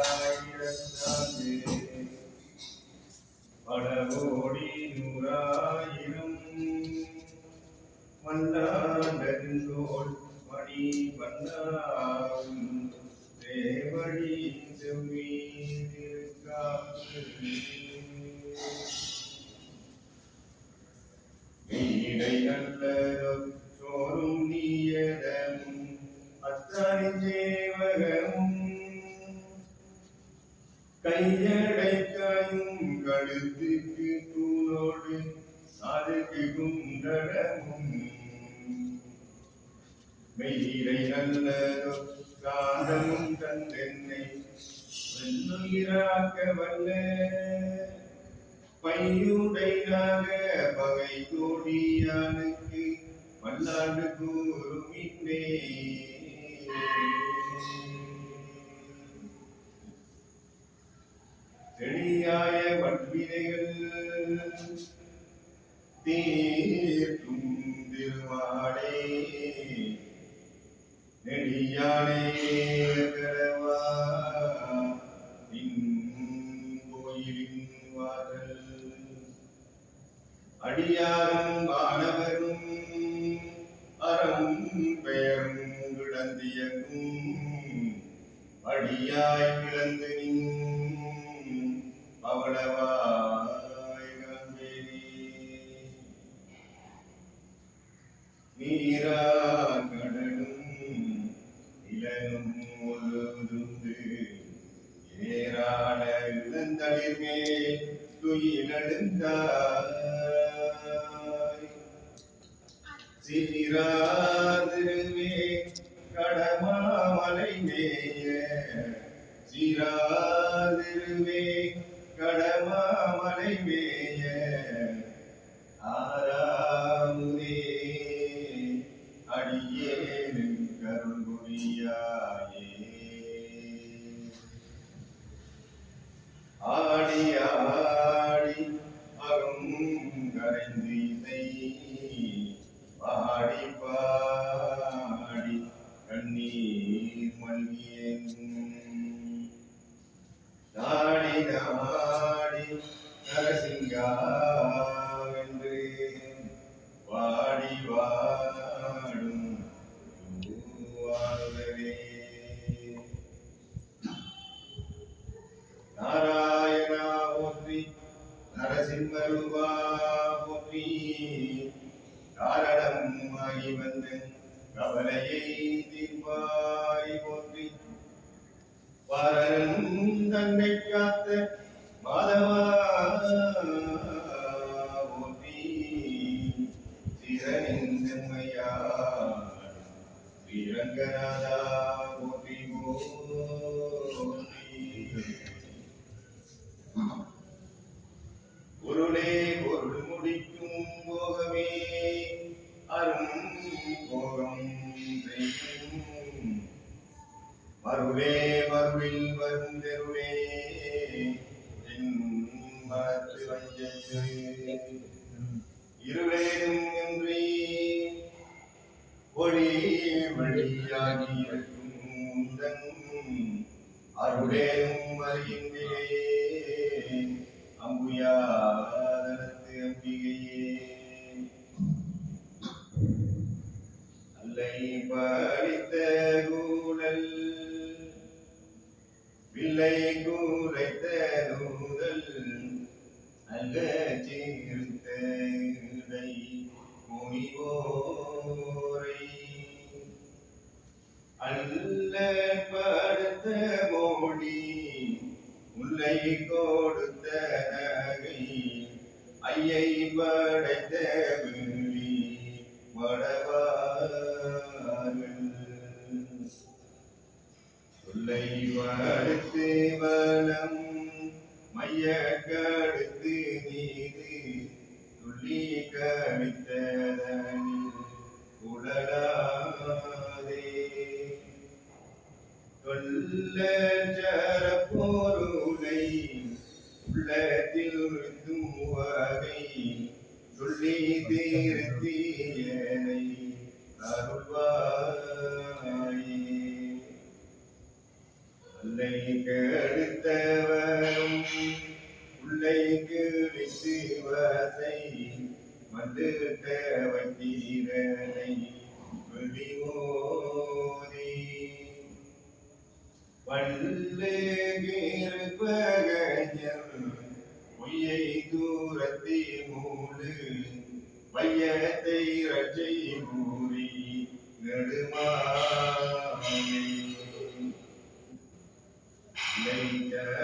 பல்லாயிரத்தாண்டு படகோடி நூறாயிரம் மன்னாண்டோள் மணி வண்ணாவும் தேவடி செவ்வீதிருக்காப்பு வீடை நல்லதோ சோறும் நீயதமும் அத்தனை சேவகமும் கையடைக்காயும் கழுத்துக்கு தூணோடு அதுக்கு குண்டடமும் மெய்யிடை நல்லதோ காந்தமும் தந்தென்னை வெண்ணுயிராக்க வல்ல பையுடையாக பகை கோடியானுக்கு பல்லாண்டு கூறுமின்னே செடியாய வன்வினைகள் தீர்க்கும் திருமாடே நெடியானே கரவா கோயிலின் வாசல் அடியாரும் வானவரும் அறம் பெயரும் கிடந்தியங்கும் அடியாய் கிடந்து பவளவாய் கம்பேரி நீரா கடலும் இளனும் ஒழுதுந்து ஏராள இளந்தளிர்மே துயிலெழுந்தாய் சீராதிருவே கடமாமலை மேய சீராதிருவே கடமாமலை மேய ஆராமுதே அடியேனு கருள்புரியாயே ஆடி ஆடி அகம் கரைந்து இசை பாடி பாடி கண்ணீர் மல்கியேன் நாடி நாடி நரசிங்காவென்று வாடி வாடும் வாழுதலே நாராயணா போற்றி நரசிம்மருவா போற்றி காரணம் ஆகி வந்து கவலையை தீர்ப்பாய் போற்றி பரன் தன்னை காத்த மாதவா போற்றி சிரனின் செம்மையா ஸ்ரீரங்கநாதா போற்றி போற்றி பொருளே பொருள் முடிக்கும் போகமே அரும் போகம் செய்யும் மருளே மருளில் வரும் தெருளே என் மனத்து வஞ்சத்து இருளேதும் இன்றி ஒளி வழியாகி இருக்கும் அருளேதும் அறிகின்றே அம்புயாதனத்து அம்பிகையே அல்லை பறித்த கூழல் வில்லை கூரைத்த நூதல் அல்ல சீர்த்த இடை முனிவோரை அல்ல படுத்த மோடி முல்லை கொடுத்த நகை ஐயை படைத்த விழி வடவார்கள் சொல்லை வடுத்து வளம் மைய கடுத்து நீது துள்ளி கணித்ததனில் உடலாதே தொல்ல பொருளை உள்ளத்தில் நிறுத்தும் வகை சொல்லி தீர்த்தியனை அருள்வாயே சொல்லைக்கு அடுத்தவரும் உள்ளைக்கு விட்டு வசை வந்துட்ட வட்டீரனை வெளிமோதி பல்லுகிருப்பகஞர் பொய்யை தூரத்தி மூடு பையத்தை ரட்சை கூறி நெடுமாலை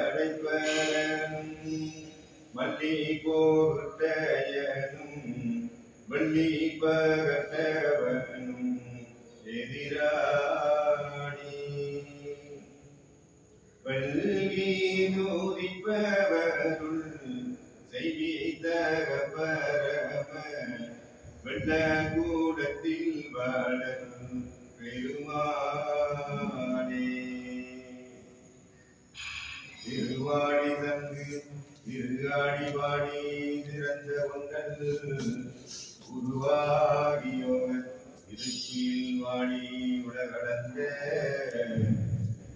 அடைப்பரனும் மல்லி கோட்டையனும் வள்ளி பகட்டவனும் எதிராணி வல்கி நூதிப்பவருள் செய்வி தகப்பரம வெள்ள கூடத்தில் வளரும் பெருமானே திருவாடி தங்கு திருகாடி வாடி திறந்த உங்கள் உருவாகியோக திருச்சியில் வாடி உலகளந்த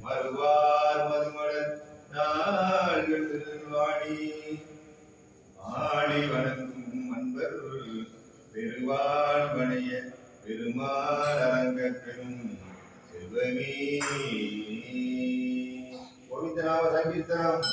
மறுவார் மதுமலர் நாள்கள் வாடி ஆடி வணங்கும் அன்பர் பெருவாழ்வனைய பெருமாள் அரங்க பெரும் செல்வமே கோவிந்தநாம சங்கீர்த்தனம்